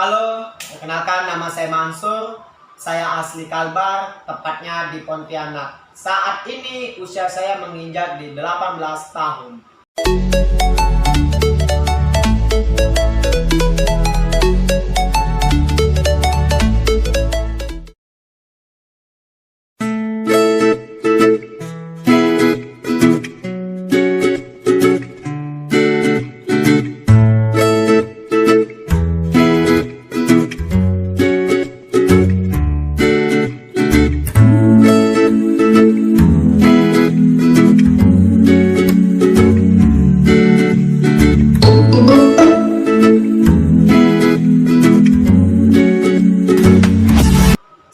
Halo, perkenalkan nama saya Mansur. Saya asli Kalbar, tepatnya di Pontianak. Saat ini usia saya menginjak di 18 tahun.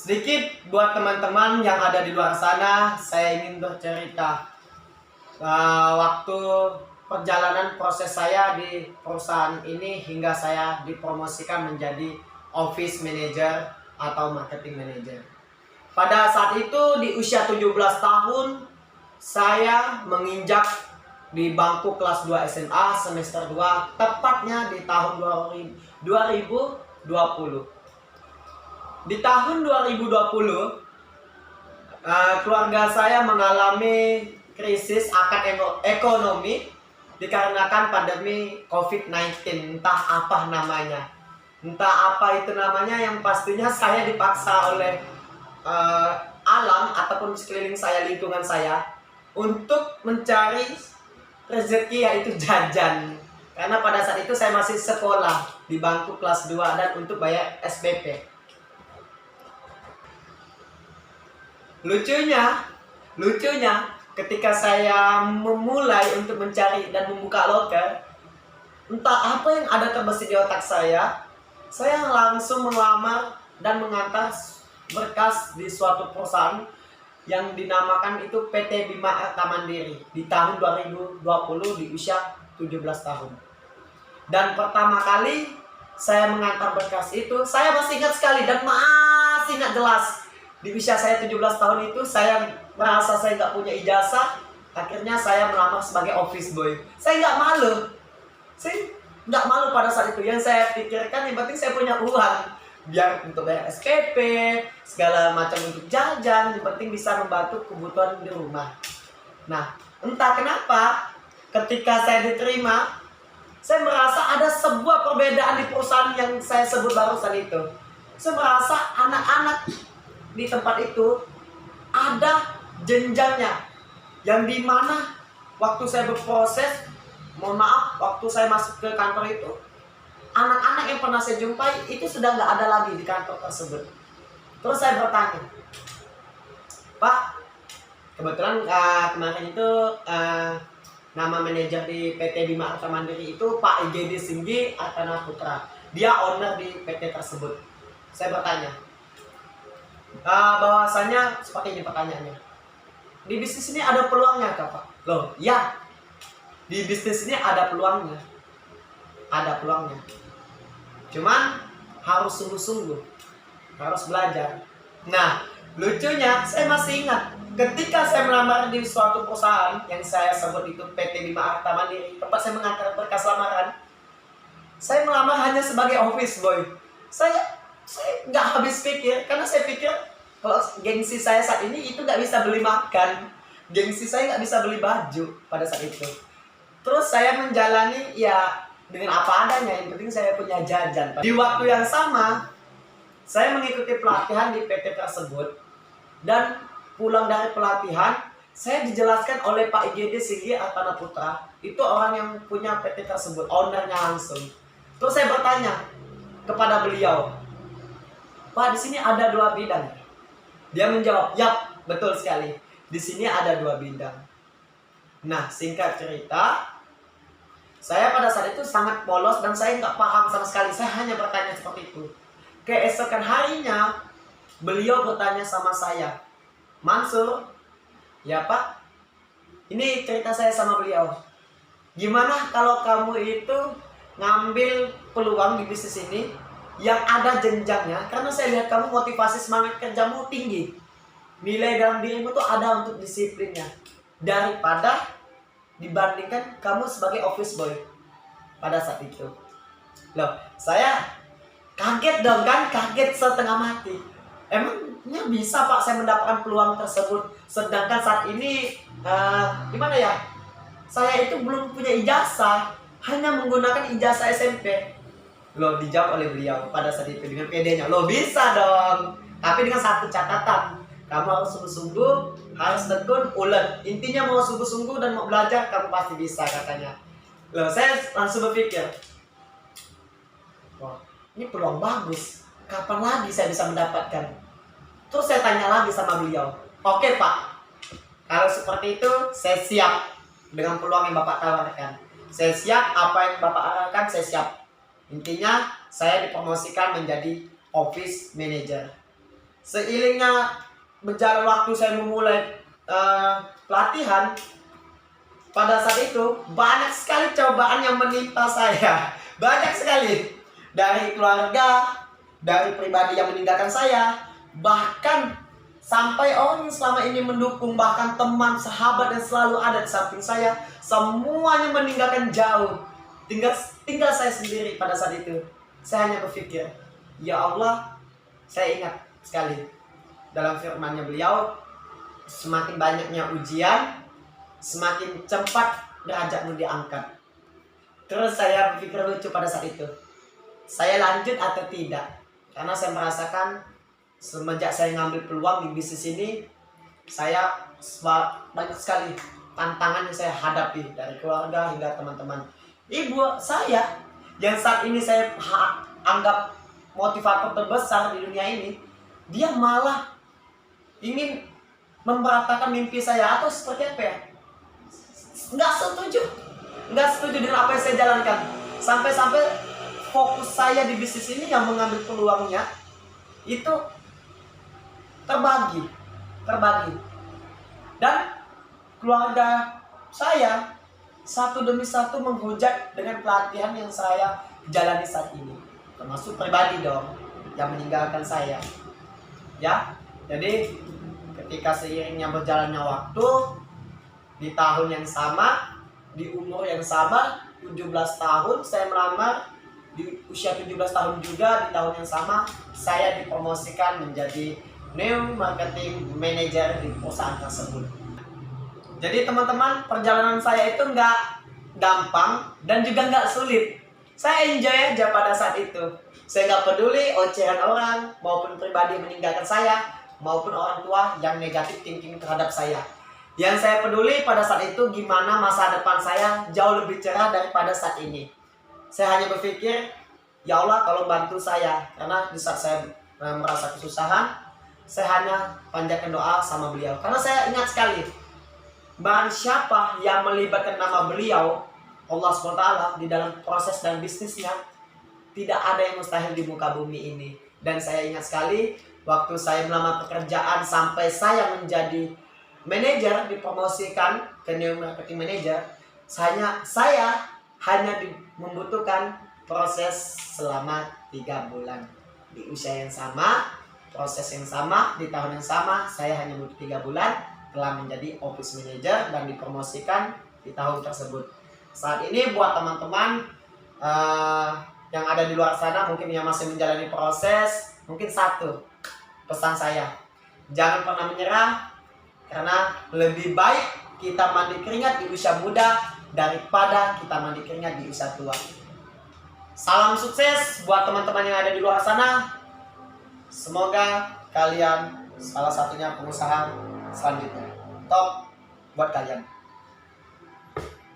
Sedikit buat teman-teman yang ada di luar sana, saya ingin bercerita waktu perjalanan proses saya di perusahaan ini hingga saya dipromosikan menjadi office manager atau marketing manager. Pada saat itu di usia 17 tahun, saya menginjak di bangku kelas 2 SMA semester 2, tepatnya di tahun 2020. Di tahun 2020, keluarga saya mengalami krisis akan ekonomi dikarenakan pandemi COVID-19, entah apa namanya. Entah apa itu namanya, yang pastinya saya dipaksa oleh alam ataupun sekeliling saya, lingkungan saya, untuk mencari rezeki, yaitu jajan. Karena pada saat itu saya masih sekolah di bangku kelas 2 dan untuk bayar SPP. Lucunya, ketika saya memulai untuk mencari dan membuka loker, entah apa yang ada terbesit di otak saya langsung melamar dan mengantar berkas di suatu perusahaan yang dinamakan itu PT Bima Arta Mandiri di tahun 2020 di usia 17 tahun. Dan pertama kali saya mengantar berkas itu, saya masih ingat sekali dan masih ingat jelas. Di usia saya 17 tahun itu, saya merasa saya nggak punya ijazah. Akhirnya saya melamar sebagai office boy. Saya nggak malu. Saya nggak malu pada saat itu. Yang saya pikirkan yang penting saya punya uang. Biar untuk bayar SPP, segala macam untuk jajan. Yang penting bisa membantu kebutuhan di rumah. Nah, entah kenapa ketika saya diterima, saya merasa ada sebuah perbedaan di perusahaan yang saya sebut barusan itu. Saya merasa anak-anak di tempat itu ada jenjangnya, yang dimana waktu saya berproses, mohon maaf, waktu saya masuk ke kantor itu, anak-anak yang pernah saya jumpai itu sudah nggak ada lagi di kantor tersebut. Terus saya bertanya, Pak, kebetulan kemarin itu nama manajer di PT Bima Arta Mandiri itu Pak IGD Singgi Atana Putra. Dia owner di PT tersebut. Saya bertanya, bahwasanya seperti ini pertanyaannya, di bisnis ini ada peluangnya kah, Pak? Loh, ya, di bisnis ini ada peluangnya, cuman harus sungguh-sungguh, harus belajar. Nah, lucunya saya masih ingat ketika saya melamar di suatu perusahaan yang saya sebut itu PT Bima Arta Mandiri, tempat saya mengantar berkas lamaran. Saya melamar hanya sebagai office boy. Saya nggak habis pikir, karena saya pikir kalau gengsi saya saat ini itu nggak bisa beli makan, gengsi saya nggak bisa beli baju pada saat itu. Terus saya menjalani ya dengan apa adanya, yang penting saya punya jajan. Di waktu yang sama, saya mengikuti pelatihan di PT tersebut, dan pulang dari pelatihan, saya dijelaskan oleh Pak IGD Singgi Atana Putra, itu orang yang punya PT tersebut, ownernya langsung. Terus saya bertanya kepada beliau, Pak, di sini ada 2 bidang. Dia menjawab, yap, betul sekali. Di sini ada 2 bidang. Nah, singkat cerita, saya pada saat itu sangat polos dan saya nggak paham sama sekali. Saya hanya bertanya seperti itu. Keesokan harinya, beliau bertanya sama saya, Mansur, ya Pak, ini cerita saya sama beliau. Gimana kalau kamu itu ngambil peluang di bisnis ini yang ada jenjangnya, karena saya lihat kamu motivasi semangat kerjamu tinggi, nilai dalam dirimu tuh ada untuk disiplinnya, daripada dibandingkan kamu sebagai office boy pada saat itu. Loh, saya Kaget dong kan, kaget setengah mati. Emangnya bisa Pak saya mendapatkan peluang tersebut, sedangkan saat ini gimana ya, saya itu belum punya ijazah, hanya menggunakan ijazah SMP. Loh, dijawab oleh beliau pada saat itu dengan pedenya, loh bisa dong, tapi dengan satu catatan, kamu harus sungguh-sungguh, harus tekun, ulet. Intinya mau sungguh-sungguh dan mau belajar, kamu pasti bisa, katanya. Loh, saya langsung berpikir, wah, ini peluang bagus, kapan lagi saya bisa mendapatkan? Terus saya tanya lagi sama beliau, oke Pak, kalau seperti itu saya siap dengan peluang yang Bapak tawarkan. Saya siap, apa yang Bapak arahkan saya siap. Intinya saya dipromosikan menjadi office manager. Seiringnya berjalan waktu, saya memulai pelatihan. Pada saat itu banyak sekali cobaan yang menimpa saya. Banyak sekali. Dari keluarga, dari pribadi yang meninggalkan saya, bahkan sampai orang yang selama ini mendukung, bahkan teman, sahabat yang selalu ada di samping saya, semuanya meninggalkan jauh. Tinggal saya sendiri pada saat itu. Saya hanya berpikir, ya Allah, saya ingat sekali dalam firman-Nya beliau, semakin banyaknya ujian, semakin cepat derajatmu diangkat. Terus saya berpikir lucu pada saat itu, saya lanjut atau tidak? Karena saya merasakan semenjak saya ngambil peluang di bisnis ini, saya banyak sekali tantangan yang saya hadapi dari keluarga hingga teman-teman. Ibu saya yang saat ini saya anggap motivator terbesar di dunia ini, dia malah ingin memberatakan mimpi saya atau seperti apa ya? Nggak setuju dengan apa yang saya jalankan. Sampai-sampai fokus saya di bisnis ini yang mengambil peluangnya itu terbagi. Dan keluarga saya satu demi satu menghujat dengan pelatihan yang saya jalani saat ini. Termasuk pribadi dong yang meninggalkan saya. Ya, jadi ketika seiringnya berjalannya waktu, di tahun yang sama, di umur yang sama, 17 tahun saya melamar, di usia 17 tahun juga di tahun yang sama saya dipromosikan menjadi new marketing manager di perusahaan tersebut. Jadi teman-teman, perjalanan saya itu nggak gampang dan juga nggak sulit. Saya enjoy aja pada saat itu. Saya nggak peduli ocehan orang maupun pribadi yang meninggalkan saya maupun orang tua yang negatif thinking terhadap saya. Yang saya peduli pada saat itu gimana masa depan saya jauh lebih cerah daripada saat ini. Saya hanya berpikir, ya Allah tolong bantu saya. Karena di saat saya merasa kesusahan, saya hanya panjatkan doa sama beliau. Karena saya ingat sekali, barang siapa yang melibatkan nama beliau, Allah SWT, di dalam proses dan bisnisnya, tidak ada yang mustahil di muka bumi ini. Dan saya ingat sekali, waktu saya melamar pekerjaan sampai saya menjadi manajer, dipromosikan ke new marketing manager, saya hanya membutuhkan proses selama 3 bulan. Di usia yang sama, proses yang sama, di tahun yang sama, saya hanya butuh 3 bulan telah menjadi office manager dan dipromosikan di tahun tersebut. Saat ini buat teman-teman yang ada di luar sana mungkin yang masih menjalani proses, mungkin satu pesan saya, jangan pernah menyerah, karena lebih baik kita mandi keringat di usia muda daripada kita mandi keringat di usia tua. Salam sukses buat teman-teman yang ada di luar sana. Semoga kalian salah satunya pengusaha selanjutnya. Top buat kalian.